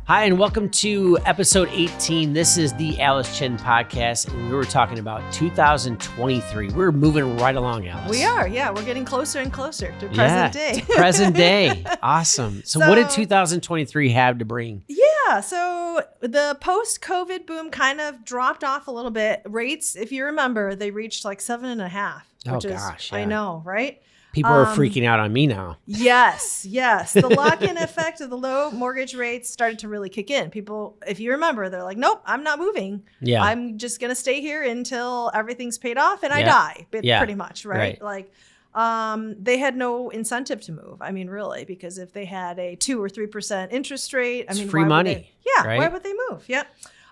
Hi, and welcome to episode 18. This is the Alice Chin podcast, and we were talking about 2023. We're moving right along, Alice. We are, yeah. We're getting closer and closer to present day. To present day. Awesome. So what did 2023 have to bring? Yeah, so the post-COVID boom kind of dropped off a little bit. Rates, if you remember, they reached like 7.5. Which is, I know, right? People are freaking out on me now. Yes. The lock-in effect of the low mortgage rates started to really kick in. People, if you remember, they're like, nope, I'm not moving. Yeah. I'm just going to stay here until everything's paid off and I die, pretty much, right? Like, they had no incentive to move. I mean, really, because if they had a 2 or 3% interest rate, I mean, free money. Why would they move? Yeah.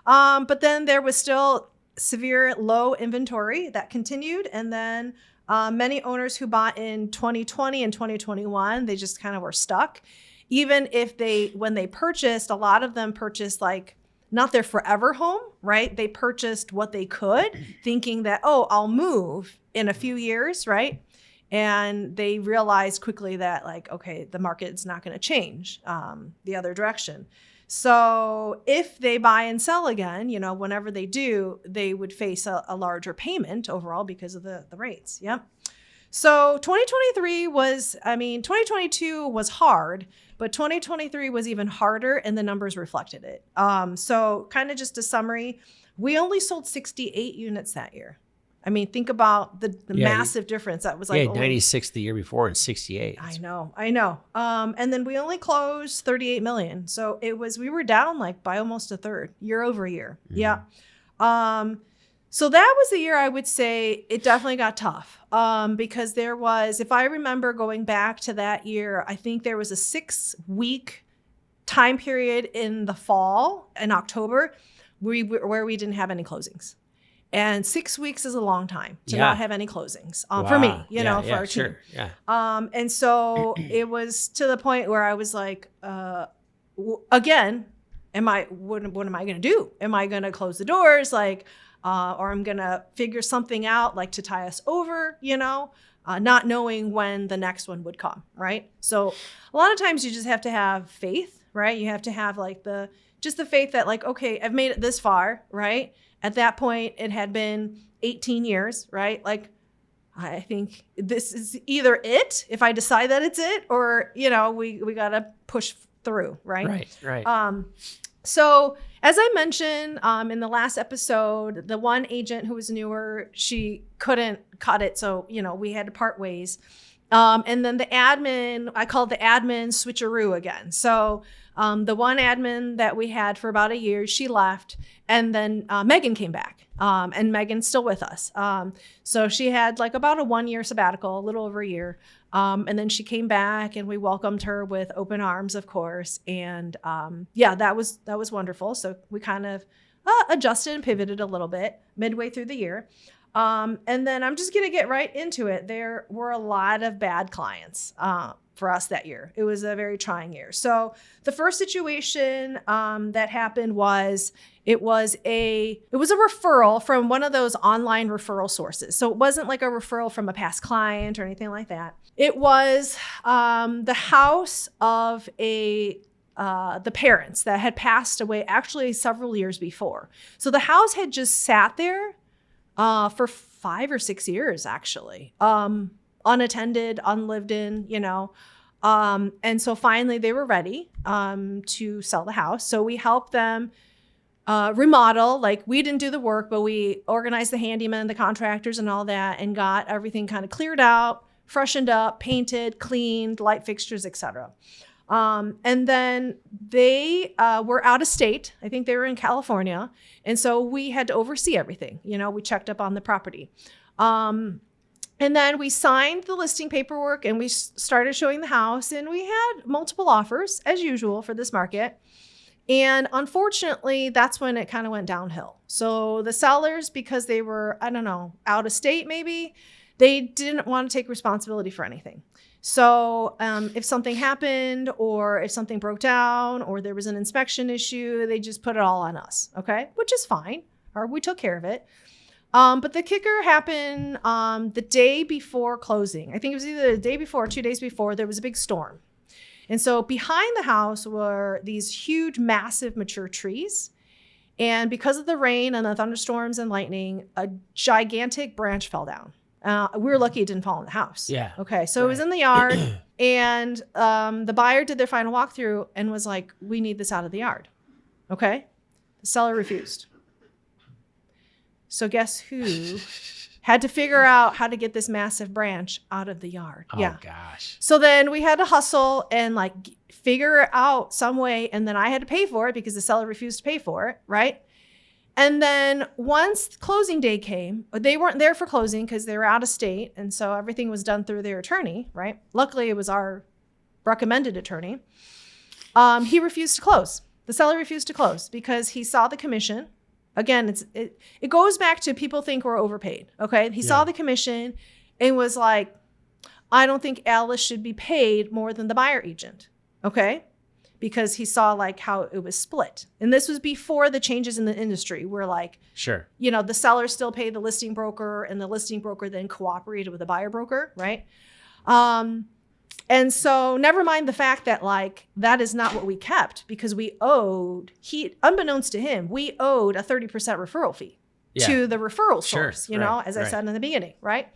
But then there was still severe low inventory that continued. And then many owners who bought in 2020 and 2021, they just kind of were stuck. Even if when they purchased, a lot of them purchased like not their forever home, right? They purchased what they could, thinking that, oh, I'll move in a few years, right? And they realized quickly that like, okay, the market's not going to change the other direction. So if they buy and sell again, whenever they do, they would face a larger payment overall because of the rates. Yep. So 2022 was hard, but 2023 was even harder and the numbers reflected it. So kind of just a summary, we only sold 68 units that year. I mean, think about the massive difference. That was like 96 the year before and 68. I know. And then we only closed 38 million. So we were down like by almost a third year over year. Mm-hmm. Yeah. So that was the year I would say it definitely got tough. Because there was, if I remember going back to that year, I think there was a 6-week time period in the fall in October where we didn't have any closings. And 6 weeks is a long time to not have any closings for me, for our team. Yeah. And so it was to the point where I was like, again, what am I going to do? Am I going to close the doors? Like, or I'm going to figure something out like to tie us over, not knowing when the next one would come. Right. So a lot of times you just have to have faith, right? You have to have like the faith that like, okay, I've made it this far. Right. At that point, it had been 18 years, right? Like, I think this is either it, if I decide that it's it, or, we got to push through, right? Right. So as I mentioned in the last episode, the one agent who was newer, she couldn't cut it. So, we had to part ways. And then the admin, I called the admin switcheroo again. So the one admin that we had for about a year, she left. And then Megan came back. And Megan's still with us. So she had like about a 1-year sabbatical, a little over a year. And then she came back and we welcomed her with open arms, of course. And that was wonderful. So we kind of adjusted and pivoted a little bit midway through the year. And then I'm just going to get right into it. There were a lot of bad clients for us that year. It was a very trying year. So the first situation that happened was it was a referral from one of those online referral sources. So it wasn't like a referral from a past client or anything like that. It was the house of the parents that had passed away actually several years before. So the house had just sat there for 5 or 6 years, actually, unattended, unlived in, and so finally they were ready to sell the house. So we helped them remodel. Like, we didn't do the work, but we organized the handyman, the contractors and all that, and got everything kind of cleared out, freshened up, painted, cleaned, light fixtures, etc. And then they were out of state. I think they were in California. And so we had to oversee everything. We checked up on the property. And then we signed the listing paperwork and we started showing the house, and we had multiple offers as usual for this market. And unfortunately, that's when it kind of went downhill. So the sellers, because they were, out of state, maybe, they didn't want to take responsibility for anything. So if something happened or if something broke down or there was an inspection issue, they just put it all on us, okay? Which is fine, or we took care of it. But the kicker happened the day before closing. I think it was either the day before or 2 days before, there was a big storm. And so behind the house were these huge, massive, mature trees. And because of the rain and the thunderstorms and lightning, a gigantic branch fell down. We were lucky it didn't fall in the house. Yeah. Okay. So it was in the yard, and the buyer did their final walkthrough and was like, we need this out of the yard. Okay. The seller refused. So guess who had to figure out how to get this massive branch out of the yard? Oh, gosh. So then we had to hustle and like figure out some way. And then I had to pay for it because the seller refused to pay for it. Right. And then once closing day came, they weren't there for closing because they were out of state. And so everything was done through their attorney, right? Luckily, it was our recommended attorney. He refused to close. The seller refused to close because he saw the commission. Again, it goes back to people think we're overpaid, okay? He saw the commission and was like, I don't think Alice should be paid more than the buyer agent, okay? Because he saw like how it was split. And this was before the changes in the industry where like, sure, the seller still paid the listing broker and the listing broker then cooperated with the buyer broker, right? And so never mind the fact that like, that is not what we kept because we owed, unbeknownst to him, we owed a 30% referral fee to the referral source, as I said in the beginning, right?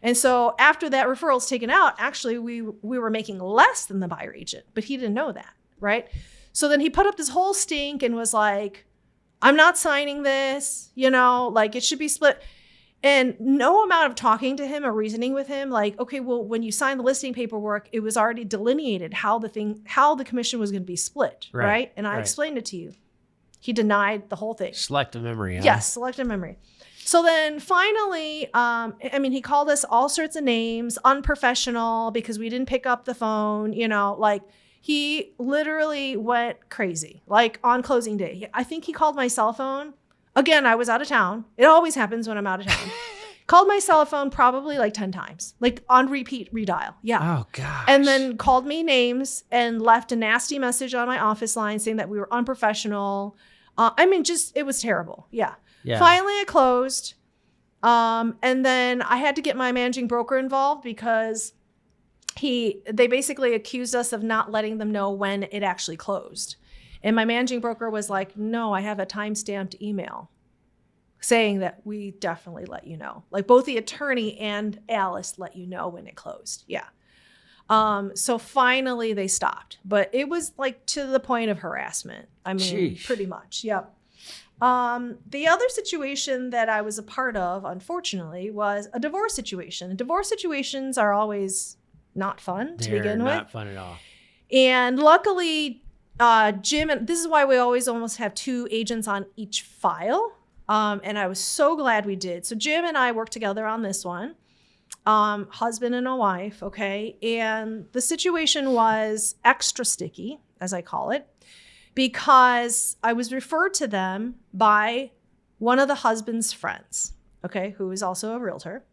And so after that referral is taken out, actually we were making less than the buyer agent, but he didn't know that. Right. So then he put up this whole stink and was like, I'm not signing this, like it should be split. And no amount of talking to him or reasoning with him, like, okay, well, when you sign the listing paperwork, it was already delineated how the commission was going to be split. Right. And I explained it to you. He denied the whole thing. Selective memory. Huh? Yes. Selective memory. So then finally, he called us all sorts of names, unprofessional because we didn't pick up the phone, like, he literally went crazy, like on closing day. I think he called my cell phone. Again, I was out of town. It always happens when I'm out of town. Called my cell phone probably like 10 times, like on repeat, redial. Yeah. Oh, gosh. And then called me names and left a nasty message on my office line saying that we were unprofessional. It was terrible. Yeah. Finally, I closed. And then I had to get my managing broker involved because they basically accused us of not letting them know when it actually closed. And my managing broker was like, no, I have a time-stamped email saying that we definitely let you know. Like both the attorney and Alice let you know when it closed. Yeah. So finally they stopped, but it was like to the point of harassment. Sheesh. Pretty much. Yep. The other situation that I was a part of, unfortunately, was a divorce situation. And divorce situations are always not fun to begin with. Not fun at all. And luckily, Jim, and this is why we always almost have 2 agents on each file. And I was so glad we did. So Jim and I worked together on this one, husband and a wife. Okay. And the situation was extra sticky, as I call it, because I was referred to them by one of the husband's friends. Okay. Who is also a realtor.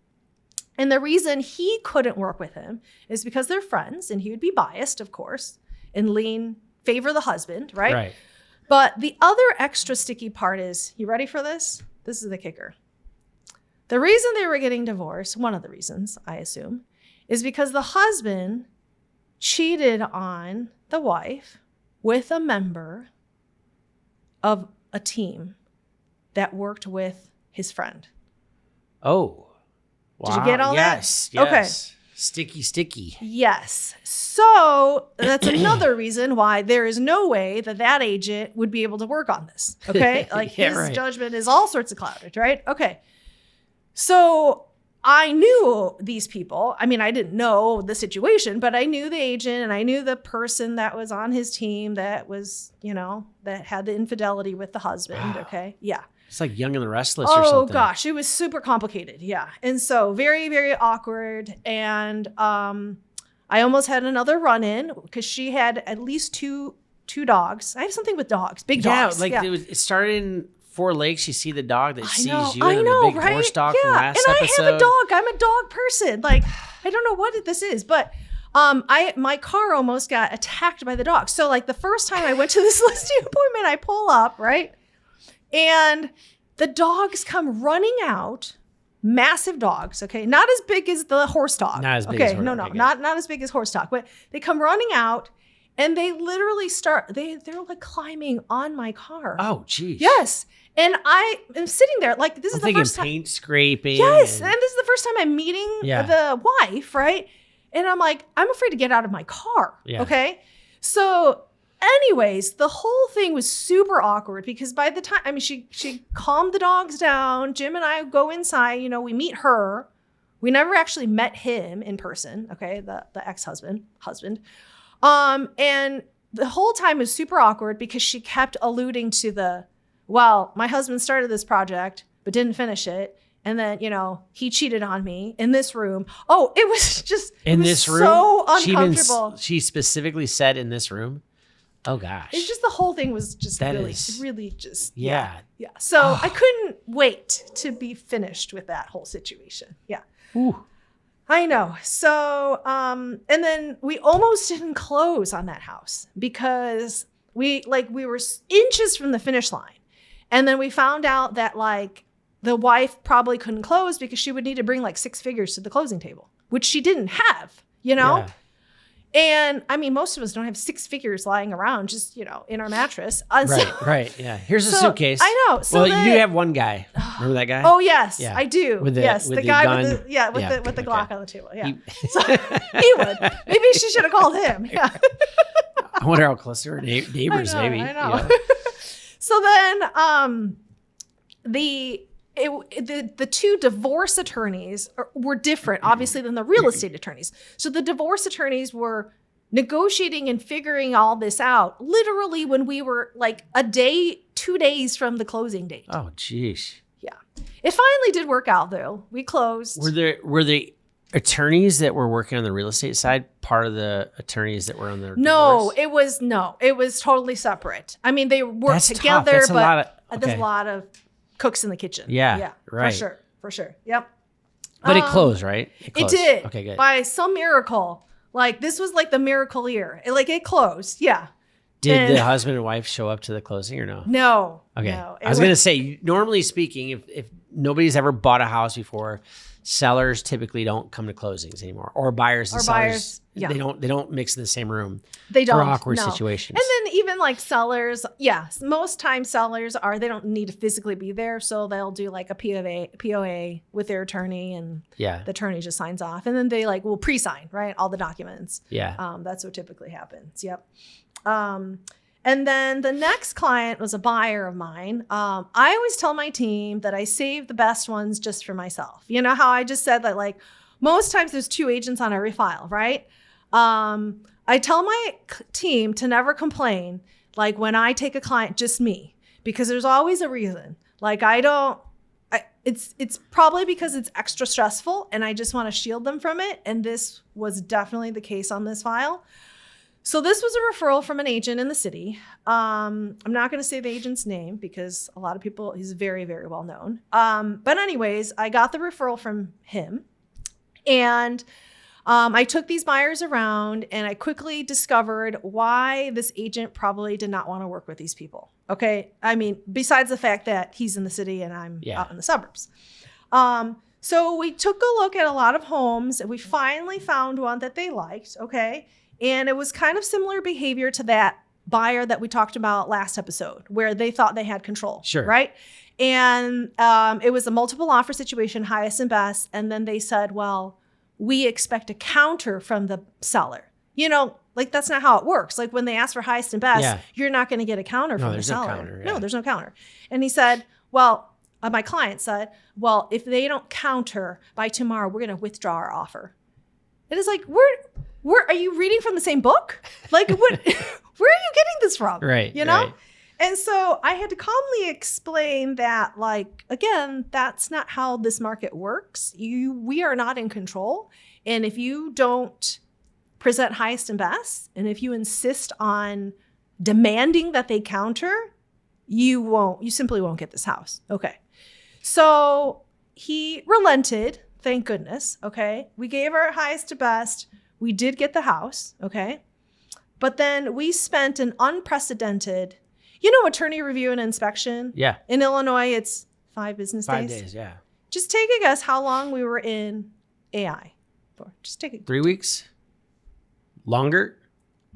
And the reason he couldn't work with him is because they're friends and he would be biased, of course, and favor the husband, right? Right. But the other extra sticky part is, you ready for this? This is the kicker. The reason they were getting divorced, one of the reasons, I assume, is because the husband cheated on the wife with a member of a team that worked with his friend. Oh. Wow. Did you get all that? Yes. Okay. Sticky. Yes. So that's another reason why there is no way that agent would be able to work on this. Okay. Like his judgment is all sorts of clouded, right? Okay. So I knew these people. I didn't know the situation, but I knew the agent and I knew the person that was on his team that was, that had the infidelity with the husband. Wow. Okay. Yeah. It's like Young and the Restless or something. Oh, gosh. It was super complicated. Yeah. And so very, very awkward. And I almost had another run-in because she had at least two dogs. I have something with dogs. Big dogs. It started in 4 Lakes. You see the dog that sees you. I know, the big right? horse dog from last episode. And I have a dog. I'm a dog person. Like, I don't know what this is, but my car almost got attacked by the dog. So like the first time I went to this listing appointment, I pull up, right? And the dogs come running out, massive dogs, okay? Not as big as the horse dog. Not as big as horse dog. No, not as big as horse dog, but they come running out And they literally they're like climbing on my car. Oh, geez. Yes. And I am sitting there like, this is the first time. Paint scraping. Yes. And this is the first time I'm meeting Yeah. the wife, right? And I'm like, I'm afraid to get out of my car. Yeah. Okay. So anyways, the whole thing was super awkward because by the time, I mean, she calmed the dogs down. Jim and I go inside, you know, we meet her. We never actually met him in person. Okay. The ex-husband. And the whole time was super awkward because she kept alluding to well, my husband started this project, but didn't finish it. And then, you know, he cheated on me in this room. Oh, it was just this room? So uncomfortable. She specifically said in this room. Oh gosh. It's just the whole thing was just really yeah. Yeah. So I couldn't wait to be finished with that whole situation. Yeah. Ooh. I know. So, and then we almost didn't close on that house because we were inches from the finish line. And then we found out that like the wife probably couldn't close because she would need to bring like 6 figures to the closing table, which she didn't have, you know? Yeah. And I mean, most of us don't have 6 figures lying around just, you know, in our mattress. Right. Yeah. Here's a suitcase. I know. So you do have one guy. Remember that guy? Oh, yes, Yeah. I do. With the guy gun? with the Glock Okay. on the table. Yeah. So he would. Maybe she should have called him. Yeah. I wonder how close they were. Neighbors, I know, maybe. I know. Yeah. So then the 2 divorce attorneys were different, obviously, than the real estate attorneys. So the divorce attorneys were negotiating and figuring all this out literally when we were like 2 days from the closing date. Oh, geez. Yeah. It finally did work out, though. We closed. Were the attorneys that were working on the real estate side part of the attorneys that were on the No, divorce? it was totally separate. I mean, they worked That's together, tough. That's but there's okay. a lot of cooks in the kitchen. Yeah, right. For sure. Yep. But it closed, right? It closed. did. Okay, good. By some miracle. Like this was like the miracle year. It closed. Yeah. Did the husband and wife show up to the closing or no? No. Okay. No, I was going to say, normally speaking, if nobody's ever bought a house before, sellers typically don't come to closings anymore, or buyers and sellers. Yeah. They don't mix in the same room. They don't. For awkward no. situations. And then even like sellers, most times sellers they don't need to physically be there. So they'll do like a POA with their attorney and the attorney just signs off. And then they will pre-sign, right? All the documents. Yeah. That's what typically happens. Yep. And then the next client was a buyer of mine. I always tell my team that I save the best ones just for myself. You know how I just said that most times there's 2 agents on every file, right? I tell my team to never complain when I take a client, just me, because there's always a reason. It's probably because it's extra stressful and I just want to shield them from it. And this was definitely the case on this file. So this was a referral from an agent in the city. I'm not going to say the agent's name because a lot of people, he's very, very well known. But anyways, I got the referral from him. And I took these buyers around and I quickly discovered why this agent probably did not want to work with these people. Okay. I mean, besides the fact that he's in the city and I'm out in the suburbs. So we took a look at a lot of homes and we finally found one that they liked. Okay. And it was kind of similar behavior to that buyer that we talked about last episode where they thought they had control. Sure. Right. And it was a multiple offer situation, highest and best. And then they said, well, we expect a counter from the seller. That's not how it works. When they ask for highest and best, you're not going to get a counter from the seller. No counter, No, there's no counter. And he said, well, my client said, well, if they don't counter by tomorrow, we're going to withdraw our offer. It is where are you reading from the same book? What, where are you getting this from? Right. Right. And so I had to calmly explain that, again, that's not how this market works. We are not in control. And if you don't present highest and best, and if you insist on demanding that they counter, you simply won't get this house. Okay. So he relented, thank goodness. Okay. We gave our highest to best. We did get the house. Okay. But then we spent an unprecedented, attorney review and inspection. Yeah. In Illinois, it's 5 business days. 5 days, yeah. Just take a guess how long we were in AI for. Just take 3 weeks? Longer?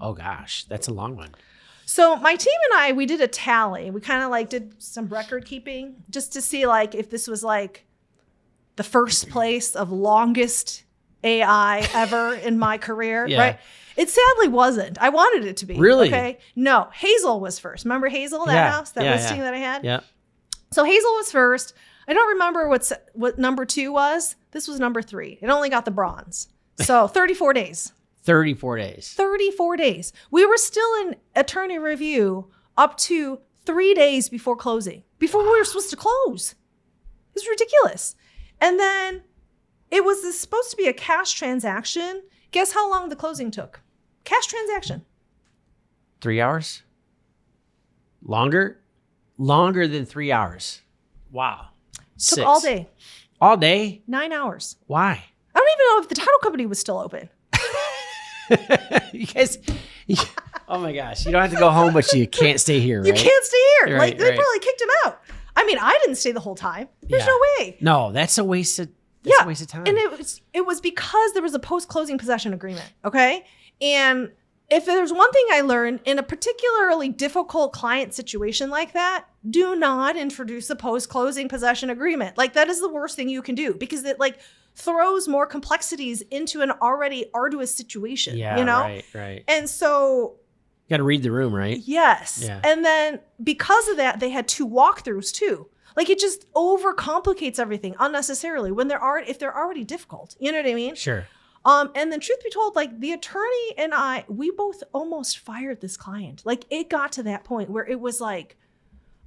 Oh gosh, that's a long one. So my team and I, we did a tally. We kind of like did some record keeping just to see like if this was like the first place of longest AI ever in my career, right? It sadly wasn't. I wanted it to be. Really? Okay. No, Hazel was first. Remember Hazel, that house, that listing that I had? Yeah. So Hazel was first. I don't remember what number 2 was. This was number 3. It only got the bronze. So 34 days. 34 days. 34 days. We were still in attorney review up to 3 days before closing, before we were supposed to close. It's ridiculous. And then it was supposed to be a cash transaction. Guess how long the closing took? Cash transaction. 3 hours? Longer? Longer than 3 hours. Wow. Took all day. All day? 9 hours. Why? I don't even know if the title company was still open. You guys, oh my gosh. You don't have to go home, but you can't stay here, right? You can't stay here. Right, like, they probably kicked him out. I mean, I didn't stay the whole time. There's no way. No, that's a waste of a waste of time. And it was because there was a post-closing possession agreement, okay? And if there's one thing I learned in a particularly difficult client situation like that, do not introduce a post-closing possession agreement. Like, that is the worst thing you can do because it like throws more complexities into an already arduous situation, you know? Right. And so you got to read the room, right? yes. Yeah. And then because of that, they had 2 walkthroughs too. Like, it just overcomplicates everything unnecessarily if they're already difficult. You know what I mean? Sure. And then truth be told, like the attorney and I, we both almost fired this client. Like, it got to that point where it was like,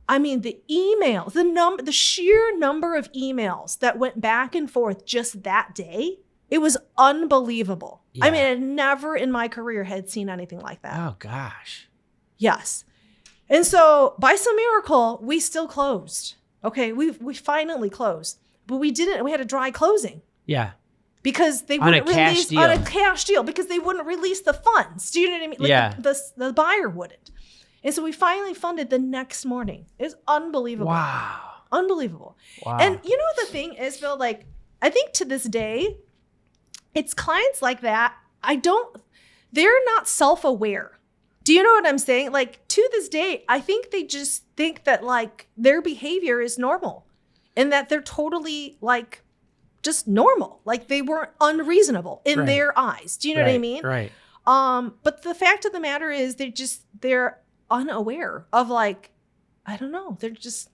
I mean, the emails, the sheer number of emails that went back and forth just that day, it was unbelievable. Yeah. I mean, I never in my career had seen anything like that. Oh gosh. Yes. And so by some miracle, we still closed. Okay. We finally closed, but we had a dry closing. Yeah. Because they wouldn't release on a cash deal because they wouldn't release the funds. Do you know what I mean? Like the buyer wouldn't. And so we finally funded the next morning. It's unbelievable. Wow. Unbelievable. Wow. And you know what the thing is, Phil? Like, I think to this day, it's clients like that. They're not self-aware. Do you know what I'm saying? Like, to this day, I think they just think that like their behavior is normal and that they're totally like just normal. Like, they weren't unreasonable in their eyes. Do you know what I mean? Right. But the fact of the matter is they're unaware of like, I don't know. They're just,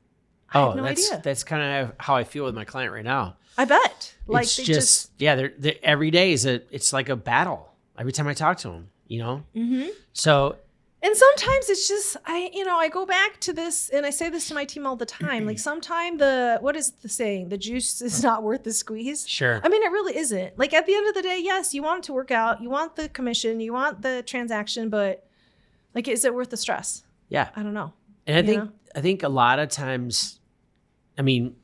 I have no idea. That's kind of how I feel with my client right now. I bet. Like, it's just they're every day it's like a battle every time I talk to them, you know? Mm-hmm. So. And sometimes it's just, I go back to this and I say this to my team all the time. Like, sometimes what is the saying? The juice is not worth the squeeze. Sure. I mean, it really isn't. Like, at the end of the day, yes, you want it to work out. You want the commission, you want the transaction, but like, is it worth the stress? Yeah. I don't know. And I think a lot of times, I mean,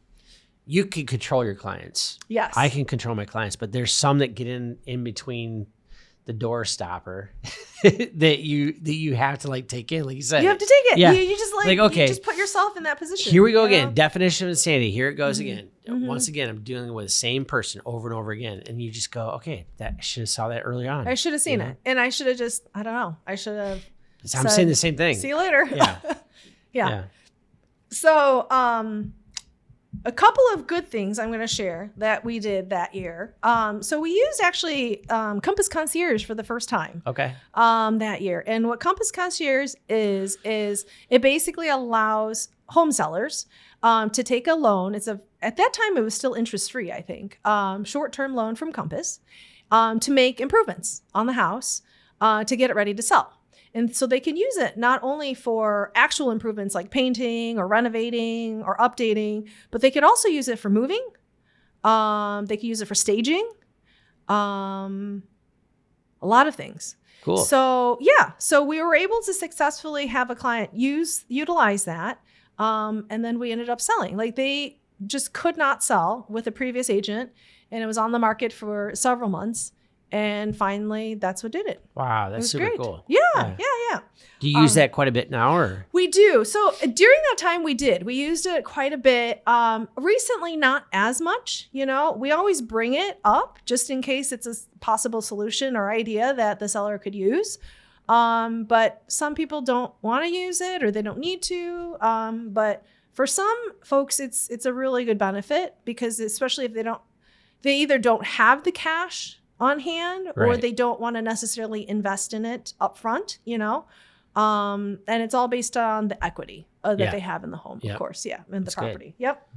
you can control your clients. Yes. I can control my clients, but there's some that get in between the door stopper that you have to like take in, like you said. You have to take it. Yeah. You just like okay, you just put yourself in that position. Here we go again. Know? Definition of insanity. Here it goes again. Mm-hmm. Once again, I'm dealing with the same person over and over again, and you just go, okay, I should have saw that early on. I should have seen it, and I should have just, I don't know. I should have. I'm saying the same thing. See you later. Yeah. Yeah. So, a couple of good things I'm going to share that we did that year. So we used actually Compass Concierge for the first time. Okay. That year. And what Compass Concierge is it basically allows home sellers to take a loan. At that time it was still interest free, I think. Short-term loan from Compass to make improvements on the house to get it ready to sell. And so they can use it not only for actual improvements like painting or renovating or updating, but they could also use it for moving. They could use it for staging. A lot of things. Cool. So yeah, so we were able to successfully have a client utilize that. And then we ended up selling. Like, they just could not sell with a previous agent, and it was on the market for several months. And finally, that's what did it. Wow, that's super great. cool. Yeah. Do you use that quite a bit now, or? We do. So during that time, we did. We used it quite a bit. Recently, not as much. You know, we always bring it up just in case it's a possible solution or idea that the seller could use. But some people don't want to use it or they don't need to. But for some folks, it's a really good benefit because especially if they either don't have the cash on hand or Right. they don't want to necessarily invest in it up front, and it's all based on the equity that Yeah. they have in the home, Yep. of course. Yeah. In the That's property. Yep.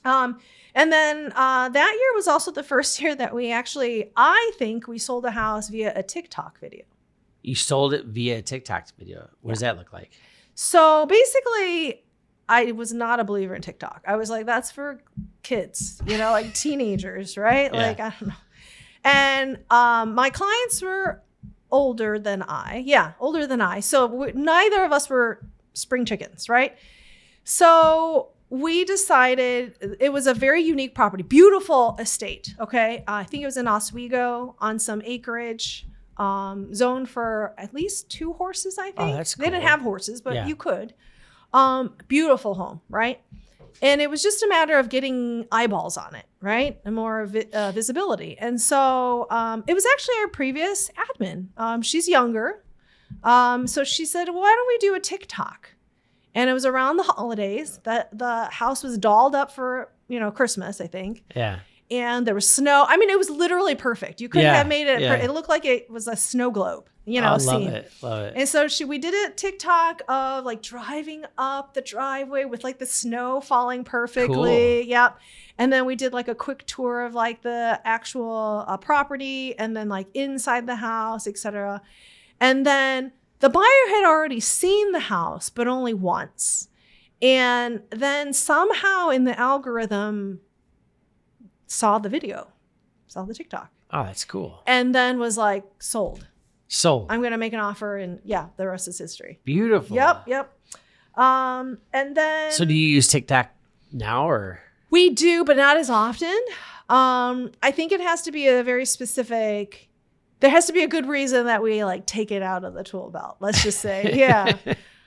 And then that year was also the first year that I think we sold a house via a TikTok video. You sold it via a TikTok video. What does that look like? So basically, I was not a believer in TikTok. I was like, that's for kids, like teenagers, right? Yeah. Like, I don't know. And my clients were older than I. Yeah, older than I. So neither of us were spring chickens, right? So we decided it was a very unique property, beautiful estate. Okay. I think it was in Oswego on some acreage, zoned for at least 2 horses, I think. Oh, that's They didn't cool. have horses, but Yeah. you could. Beautiful home, right? And it was just a matter of getting eyeballs on it, right? And more visibility. And so it was actually our previous admin. She's younger. So she said, why don't we do a TikTok? And it was around the holidays that the house was dolled up for, Christmas, I think. Yeah. And there was snow. I mean, it was literally perfect. You couldn't Yeah, have made it. yeah. It looked like it was a snow globe, I love scene. it. Love it. And so we did a TikTok of like driving up the driveway with like the snow falling perfectly. Cool. Yep. And then we did like a quick tour of like the actual property and then like inside the house, etc. And then the buyer had already seen the house, but only once. And then somehow in the algorithm saw the video, saw the TikTok. Oh, that's cool. And then was like, sold. Sold. I'm going to make an offer. And yeah, the rest is history. Beautiful. Yep. And then So do you use TikTok now or? we do, but not as often. I think it has to be a very specific, there has to be a good reason that we like take it out of the tool belt. Let's just say, yeah,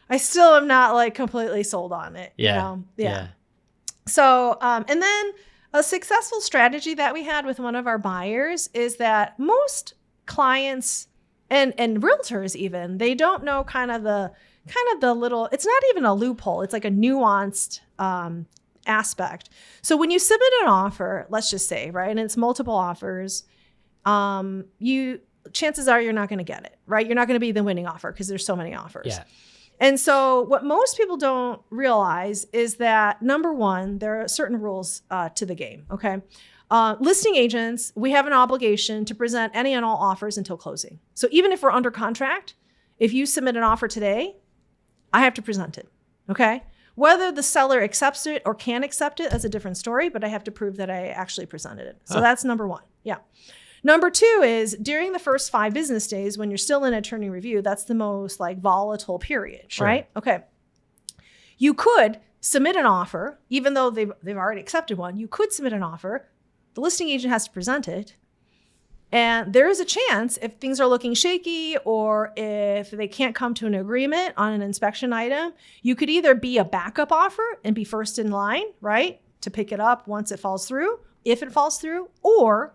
I still am not like completely sold on it. Yeah. Yeah. So, and then a successful strategy that we had with one of our buyers is that most clients and realtors even, they don't know kind of the little, it's not even a loophole. It's like a nuanced aspect. So when you submit an offer, let's just say, right, and it's multiple offers, chances are you're not going to get it, right? You're not going to be the winning offer because there's so many offers. Yeah. And so what most people don't realize is that, number one, there are certain rules to the game, okay? Listing agents, we have an obligation to present any and all offers until closing. So even if we're under contract, if you submit an offer today, I have to present it, okay? Whether the seller accepts it or can't accept it, that's a different story, but I have to prove that I actually presented it. So that's number one, yeah. Number two is during the first 5 business days, when you're still in attorney review, that's the most like volatile period, Sure. right? Okay. You could submit an offer, even though they've already accepted one, you could submit an offer. The listing agent has to present it. And there is a chance if things are looking shaky or if they can't come to an agreement on an inspection item, you could either be a backup offer and be first in line, right? To pick it up once it falls through, if it falls through, or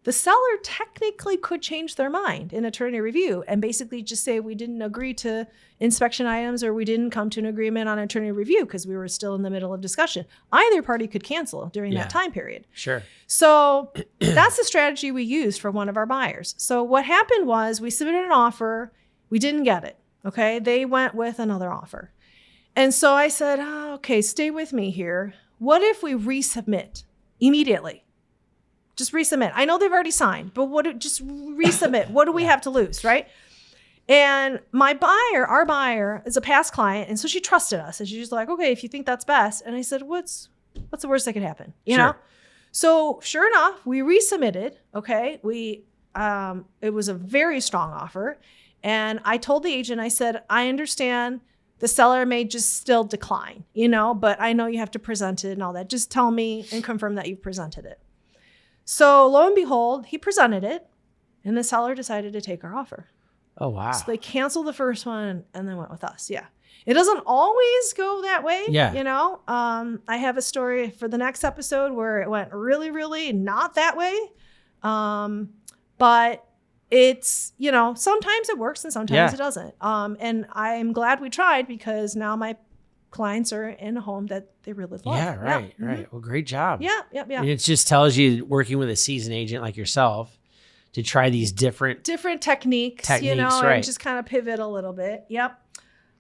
the seller technically could change their mind in attorney review and basically just say we didn't agree to inspection items or we didn't come to an agreement on attorney review because we were still in the middle of discussion. Either party could cancel during that time period. Sure. So that's the strategy we used for one of our buyers. So what happened was we submitted an offer. We didn't get it. Okay. They went with another offer. And so I said, okay, stay with me here. What if we resubmit immediately? Just resubmit. I know they've already signed, but just resubmit. What do we have to lose, right? And our buyer is a past client. And so she trusted us. And she's just like, okay, if you think that's best. And I said, what's the worst that could happen? You know? So sure enough, we resubmitted. Okay. It was a very strong offer. And I told the agent, I said, I understand the seller may just still decline, but I know you have to present it and all that. Just tell me and confirm that you've presented it. So lo and behold, he presented it and the seller decided to take our offer. Oh, wow. So they canceled the first one and then went with us. Yeah. It doesn't always go that way. Yeah. I have a story for the next episode where it went really, really not that way. But it's, sometimes it works and sometimes it doesn't. And I'm glad we tried because now my clients are in a home that they really love. Yeah, right, right. Mm-hmm. Well, great job. Yeah. And it just tells you, working with a seasoned agent like yourself, to try these different techniques, right. and just kind of pivot a little bit. Yep.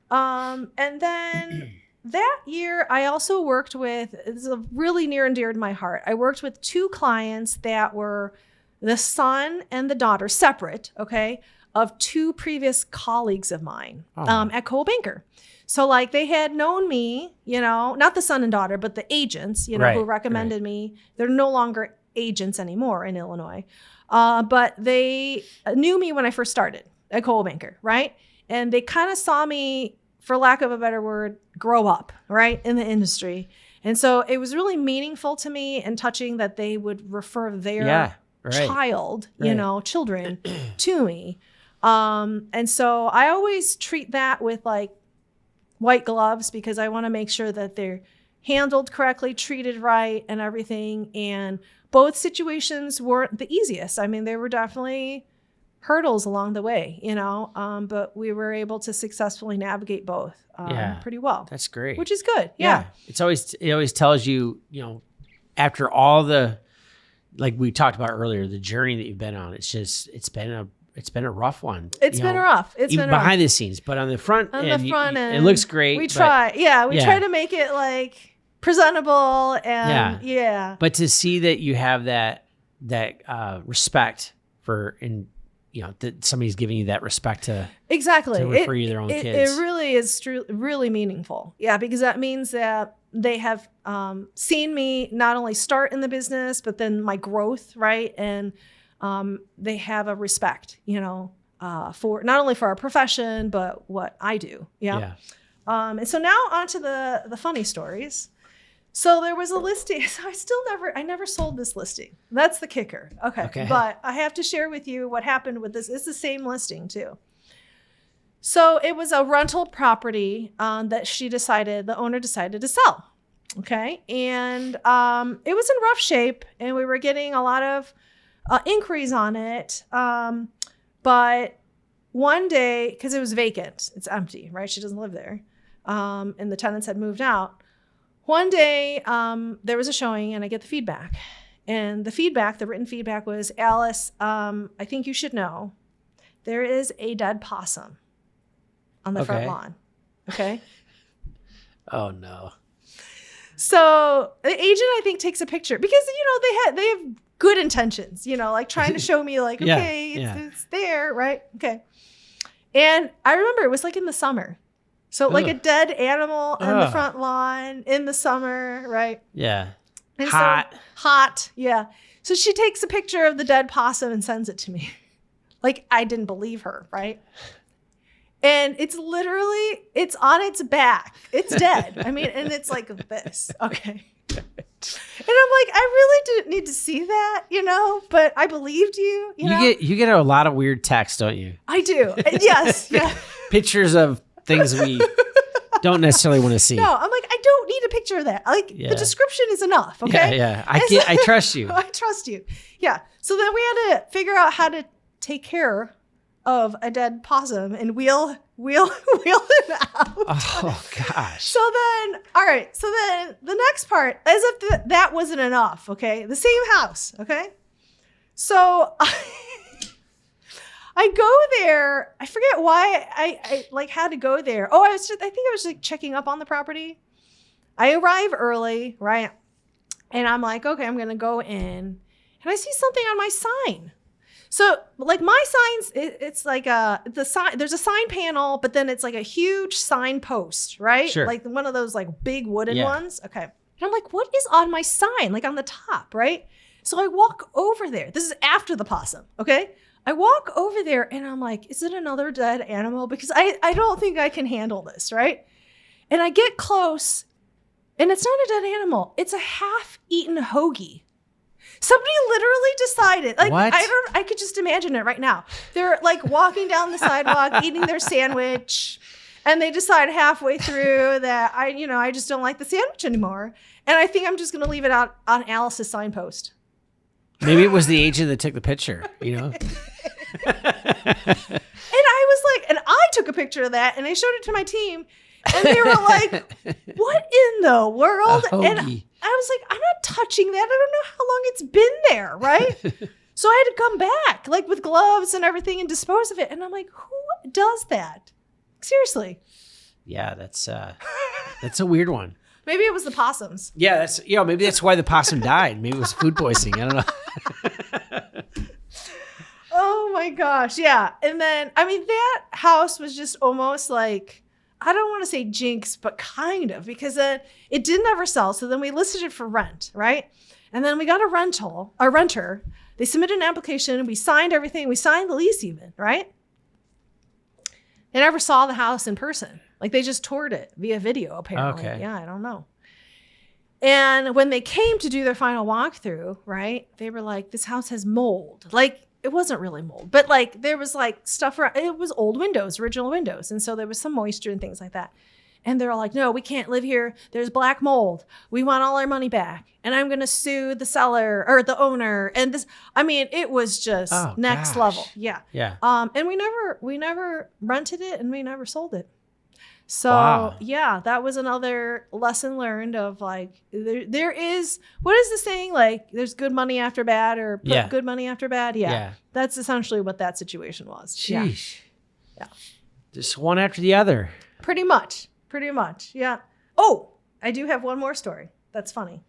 And then that year I also worked with, this is really near and dear to my heart. I worked with 2 clients that were the son and the daughter, separate, okay, of 2 previous colleagues of mine at Coldwell Banker. So like they had known me, not the son and daughter, but the agents, who recommended me. They're no longer agents anymore in Illinois. But they knew me when I first started at Coldwell Banker, right? And they kind of saw me, for lack of a better word, grow up, right, in the industry. And so it was really meaningful to me and touching that they would refer their child, children to me. And so I always treat that with like white gloves because I want to make sure that they're handled correctly, treated right, and everything. And both situations weren't the easiest. I mean, there were definitely hurdles along the way, but we were able to successfully navigate both pretty well. That's great. Which is good. Yeah. It always tells you, after all the, like we talked about earlier, the journey that you've been on, it's been a rough one. It's been rough. It's been behind the scenes, but on the front end, it looks great. We try. We try to make it like presentable and But to see that you have that respect for, that somebody's giving you that respect to refer you their own kids. It really is really meaningful. Yeah, because that means that they have seen me not only start in the business, but then my growth, right? And they have a respect, for not only for our profession, but what I do. Yeah. And so now on to the funny stories. So there was a listing. So I never sold this listing. That's the kicker. Okay. But I have to share with you what happened with this. It's the same listing too. So it was a rental property that the owner decided to sell. Okay. And it was in rough shape and we were getting a lot of inquiries on it. But one day, because it was vacant, it's empty, right? She doesn't live there. And the tenants had moved out. One day, there was a showing and I get the feedback. And the written feedback was, Alice, I think you should know, there is a dead possum on the front lawn. Okay. Oh, no. So the agent, I think, takes a picture because, they have good intentions, like trying to show me like, it's there, right? Okay. And I remember it was like in the summer. So like a dead animal on the front lawn in the summer, right? Yeah. And hot. Yeah. So she takes a picture of the dead possum and sends it to me. Like I didn't believe her, right? And it's on its back. It's dead. I mean, and it's like this. Okay. And I'm like, I really didn't need to see that, but I believed you. You get a lot of weird texts, don't you? I do. Yes. Yeah. Pictures of things we don't necessarily want to see. No, I'm like, I don't need a picture of that. Like the description is enough. Okay. Yeah. I trust you. I trust you. Yeah. So then we had to figure out how to take care of a dead possum and wheel it out. Oh gosh. So then the next part, as if that wasn't enough. Okay. The same house. Okay. So I go there. I forget why I like had to go there. Oh, I think I was like checking up on the property. I arrive early, right? And I'm like, okay, I'm going to go in and I see something on my sign. So like my signs, it's like the sign, there's a sign panel, but then it's like a huge sign post, right? Sure. Like one of those like big wooden ones. Okay. And I'm like, what is on my sign? Like on the top, right? So I walk over there. This is after the possum. Okay. I walk over there and I'm like, is it another dead animal? Because I don't think I can handle this, right? And I get close and it's not a dead animal. It's a half-eaten hoagie. Somebody literally decided, like, what? I could just imagine it right now. They're like walking down the sidewalk, eating their sandwich, and they decide halfway through that I just don't like the sandwich anymore. And I think I'm just going to leave it out on Alice's signpost. Maybe it was the agent that took the picture, And I was like, and I took a picture of that and I showed it to my team and they were like, what in the world? And I was like, I'm not touching that. I don't know how long it's been there, right? So I had to come back like with gloves and everything and dispose of it. And I'm like, who does that? Seriously. Yeah, that's a weird one. Maybe it was the possums. Yeah, maybe that's why the possum died. Maybe it was food poisoning. I don't know. Oh my gosh. Yeah. And then, I mean, that house was just almost like, I don't want to say jinx, but kind of, because it didn't ever sell. So then we listed it for rent, right? And then we got a renter. They submitted an application. We signed everything. We signed the lease even, right? They never saw the house in person. Like they just toured it via video, apparently. Okay. Yeah, I don't know. And when they came to do their final walkthrough, right, they were like, this house has mold. Like, it wasn't really mold, but like there was like stuff around, it was old windows, original windows. And so there was some moisture and things like that. And they're all like, no, we can't live here. There's black mold. We want all our money back. And I'm going to sue the seller or the owner. And this, I mean, it was just next level. Yeah. Yeah. And we never rented it and we never sold it. So yeah, that was another lesson learned of like, there is, what is the saying? Like there's good money after bad or good money after bad. Yeah. That's essentially what that situation was. Sheesh. Yeah. Just one after the other. Pretty much. Yeah. Oh, I do have one more story. That's funny.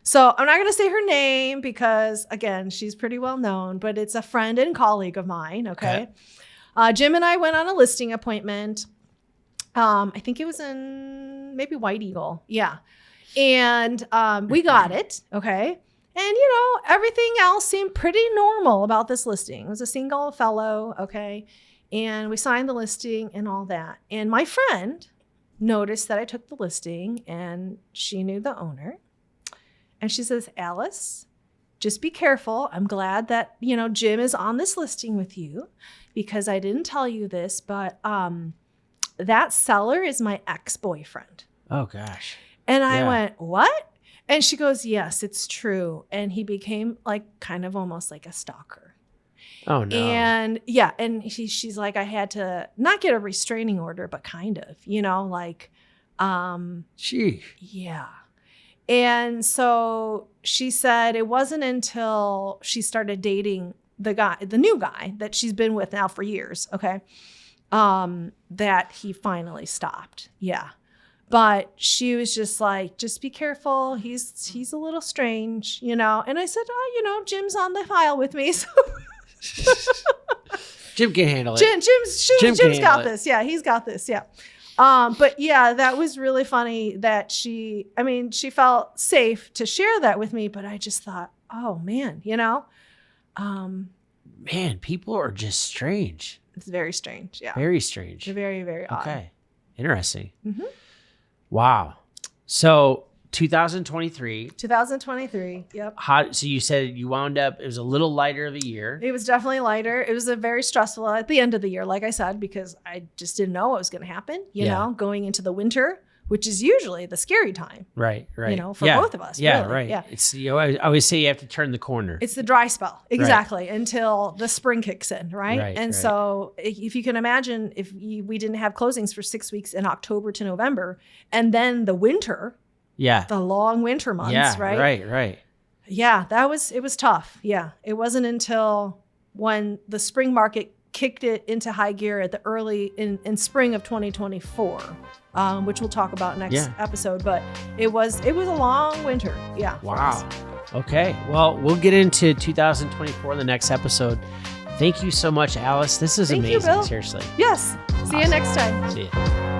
So I'm not going to say her name because again, she's pretty well known, but it's a friend and colleague of mine. Okay. Jim and I went on a listing appointment. I think it was in maybe White Eagle. Yeah. And we got it. Okay. And, everything else seemed pretty normal about this listing. It was a single fellow. Okay. And we signed the listing and all that. And my friend noticed that I took the listing and she knew the owner. And she says, Alice, just be careful. I'm glad that, Jim is on this listing with you because I didn't tell you this, but that seller is my ex-boyfriend. Oh, gosh. And I went, what? And she goes, yes, it's true. And he became like kind of almost like a stalker. Oh, no. And and she's like, I had to not get a restraining order, but kind of, Sheesh. Yeah. And so she said it wasn't until she started dating the new guy that she's been with now for years. Okay. That he finally stopped. Yeah. But she was just like, just be careful. He's a little strange, And I said, Jim's on the file with me. So Jim can handle it. Jim's got this. Yeah, he's got this. Yeah. But yeah, that was really funny that she felt safe to share that with me, but I just thought, oh man, man, people are just strange. It's very strange. Yeah. Very strange. Very, very odd. Okay. Interesting. Mm-hmm. Wow. So 2023. Yep. So you said you wound up, it was a little lighter of a year. It was definitely lighter. It was a very stressful at the end of the year, like I said, because I just didn't know what was going to happen, going into the winter, which is usually the scary time. Right. For both of us. Yeah, really. right. Yeah. It's, I always say you have to turn the corner. It's the dry spell. Exactly. Right. Until the spring kicks in. Right. And so if you can imagine, if we didn't have closings for 6 weeks in October to November, and then the winter, the long winter months, right? Right. Yeah, it was tough. Yeah. It wasn't until when the spring market kicked it into high gear at the early in spring of 2024, which we'll talk about next episode. But it was a long winter. Yeah. Wow. Okay. Well, we'll get into 2024 in the next episode. Thank you so much, Alice. This is amazing. You, Bill. Seriously. Yes. See you next time. See you.